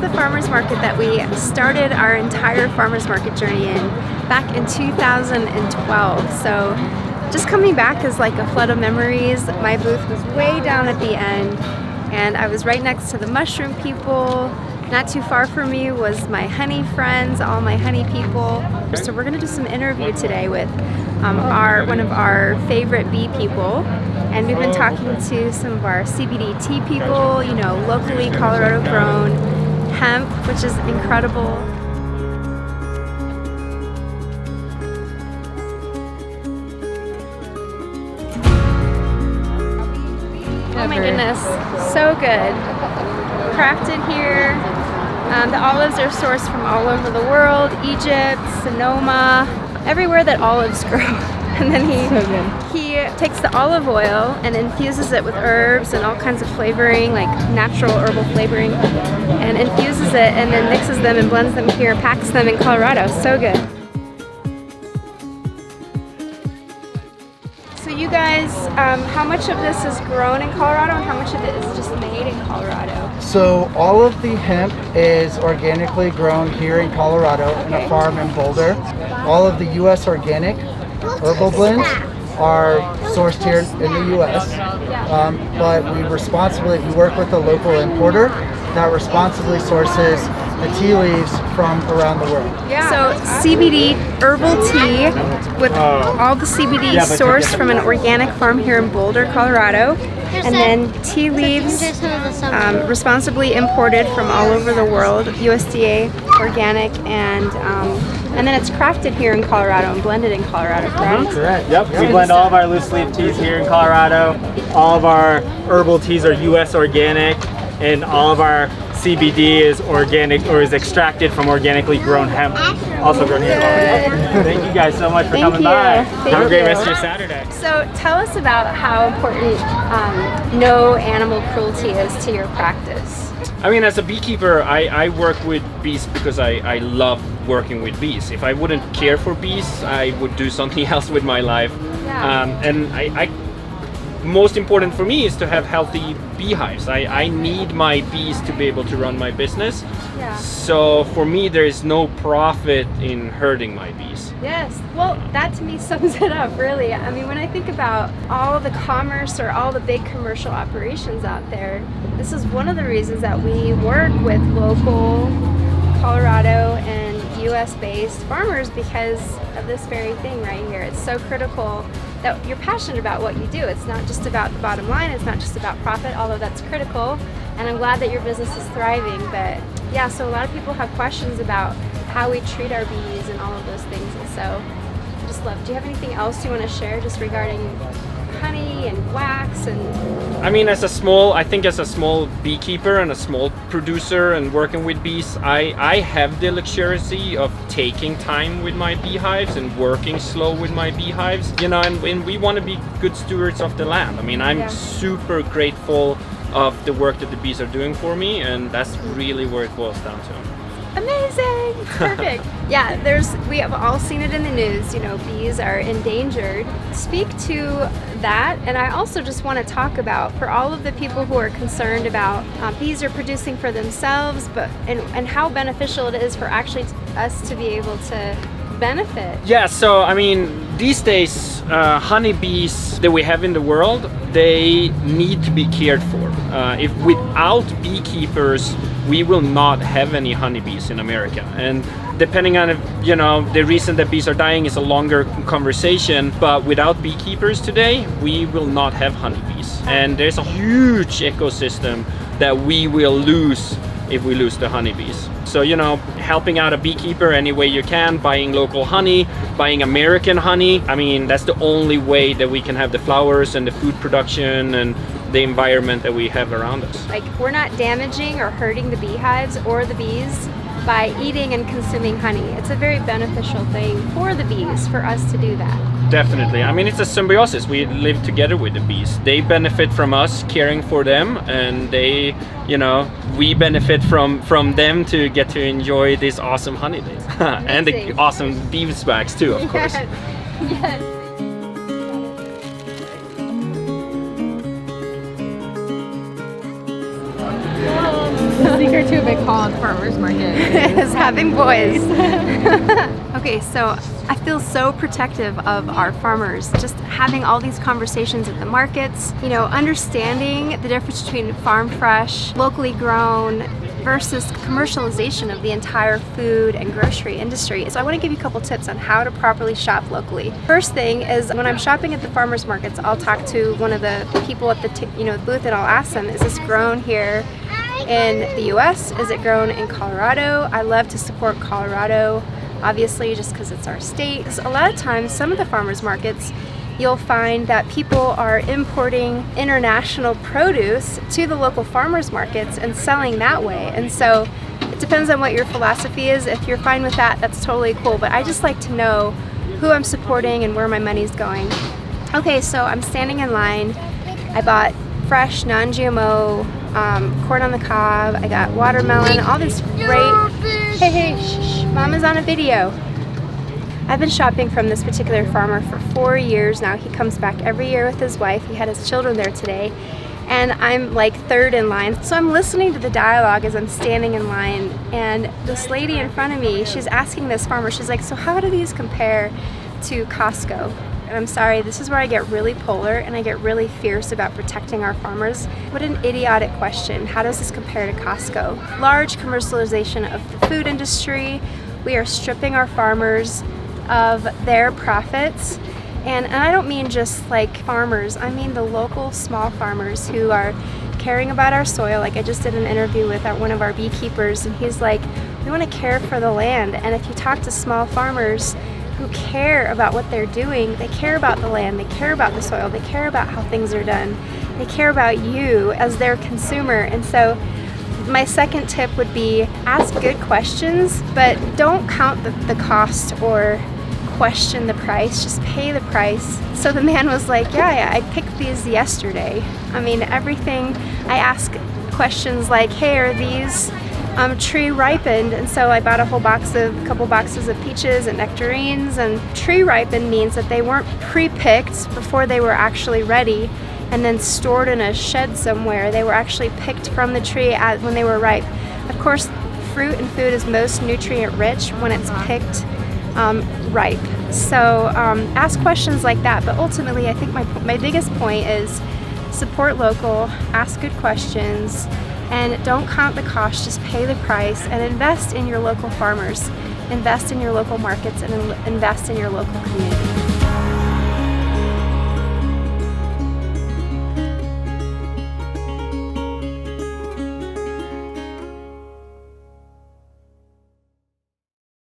the farmers market that we started our entire farmers market journey in back in 2012. So just coming back is like a flood of memories. My booth was way down at the end and I was right next to the mushroom people. Not too far from me was my honey friends, all my honey people. So we're gonna do some interview today with one of our favorite bee people. And we've been talking to some of our CBD tea people, you know, locally Colorado grown hemp, which is incredible. Oh my goodness, so good. Crafted here. The olives are sourced from all over the world, Egypt, Sonoma, everywhere that olives grow. And then he takes the olive oil and infuses it with herbs and all kinds of flavoring, like natural herbal flavoring, and infuses it and then mixes them and blends them here, packs them in Colorado. So good. So you guys, how much of this is grown in Colorado and how much of it is just made in Colorado? So all of the hemp is organically grown here in Colorado in a farm in Boulder. All of the U.S. organic herbal blends are sourced here in the U.S. But we work with a local importer that responsibly sources the tea leaves from around the world. Yeah. So CBD herbal tea with all the CBD sourced from an organic farm here in Boulder, Colorado. And then tea leaves responsibly imported from all over the world, USDA organic, and then it's crafted here in Colorado and blended in Colorado, correct? Correct. Yep. We blend all of our loose leaf teas here in Colorado. All of our herbal teas are US organic, and all of our CBD is organic or is extracted from organically grown hemp, also grown here in Colorado. Thank you guys so much for coming by. Have a great rest of your Saturday. So tell us about how important no animal cruelty is to your practice. I mean, as a beekeeper, I work with bees because I love working with bees. If I wouldn't care for bees, I would do something else with my life. Yeah. And most important for me is to have healthy beehives. I need my bees to be able to run my business. Yeah. So for me, there is no profit in hurting my bees. Yes, well, that to me sums it up, really. I mean, when I think about all the commerce or all the big commercial operations out there, this is one of the reasons that we work with local Colorado and US-based farmers, because of this very thing right here. It's so critical that you're passionate about what you do. It's not just about the bottom line, it's not just about profit, although that's critical, and I'm glad that your business is thriving. But yeah, so a lot of people have questions about how we treat our bees and all of those things, and so I just love. Do you have anything else you want to share just regarding honey and wax? And I mean, as a small beekeeper and a small producer and working with bees, I have the luxury of taking time with my beehives and working slow with my beehives, you know, and we want to be good stewards of the land. I mean, I'm super grateful of the work that the bees are doing for me, and that's really where it boils down to. Amazing! Perfect. Yeah, we have all seen it in the news, you know, bees are endangered. Speak to that, and I also just want to talk about, for all of the people who are concerned about bees are producing for themselves, and how beneficial it is for actually us to be able to benefit. Yeah, so I mean, these days, honeybees that we have in the world, they need to be cared for. If without beekeepers, we will not have any honeybees in America. And depending on, you know, the reason that bees are dying is a longer conversation, but without beekeepers today, we will not have honeybees. And there's a huge ecosystem that we will lose if we lose the honeybees. So, you know, helping out a beekeeper any way you can, buying local honey, buying American honey. I mean, that's the only way that we can have the flowers and the food production and the environment that we have around us. Like, we're not damaging or hurting the beehives or the bees by eating and consuming honey. It's a very beneficial thing for the bees, for us to do that. Definitely. I mean, it's a symbiosis. We live together with the bees. They benefit from us caring for them, and they, you know, we benefit from them to get to enjoy these awesome honey days. And the awesome beeswax too, of course. Yes. The secret too big Holland Farmers Market is having boys. Okay, so I feel so protective of our farmers, just having all these conversations at the markets, you know, understanding the difference between farm fresh, locally grown, versus commercialization of the entire food and grocery industry. So I want to give you a couple tips on how to properly shop locally. First thing is, when I'm shopping at the farmers markets, I'll talk to one of the people at the booth, and I'll ask them, is this grown here in the US? Is it grown in Colorado? I love to support Colorado, obviously, just because it's our state. A lot of times, some of the farmers markets, you'll find that people are importing international produce to the local farmers markets and selling that way. And so it depends on what your philosophy is. If you're fine with that, that's totally cool. But I just like to know who I'm supporting and where my money's going. Okay, so I'm standing in line. I bought fresh, non-GMO corn on the cob. I got watermelon, all this great... Hey, shh, Mama's on a video. I've been shopping from this particular farmer for 4 years now. He comes back every year with his wife. He had his children there today. And I'm like third in line. So I'm listening to the dialogue as I'm standing in line. And this lady in front of me, she's asking this farmer, she's like, so how do these compare to Costco? And I'm sorry, this is where I get really polar and I get really fierce about protecting our farmers. What an idiotic question. How does this compare to Costco? Large commercialization of the food industry. We are stripping our farmers of their profits, and I don't mean just like farmers, I mean the local small farmers who are caring about our soil. Like, I just did an interview with one of our beekeepers, and he's like, we want to care for the land. And if you talk to small farmers who care about what they're doing, they care about the land, they care about the soil, they care about how things are done, they care about you as their consumer. And so my second tip would be, ask good questions, but don't count the cost or question the price, just pay the price. So the man was like, yeah, I picked these yesterday. I mean, everything, I ask questions like, hey, are these tree ripened? And so I bought a couple boxes of peaches and nectarines. And tree ripened means that they weren't pre-picked before they were actually ready and then stored in a shed somewhere. They were actually picked from the tree when they were ripe. Of course, fruit and food is most nutrient rich when it's picked ripe. So ask questions like that. But ultimately, I think my biggest point is support local, ask good questions, and don't count the cost, just pay the price and invest in your local farmers, invest in your local markets, and invest in your local community.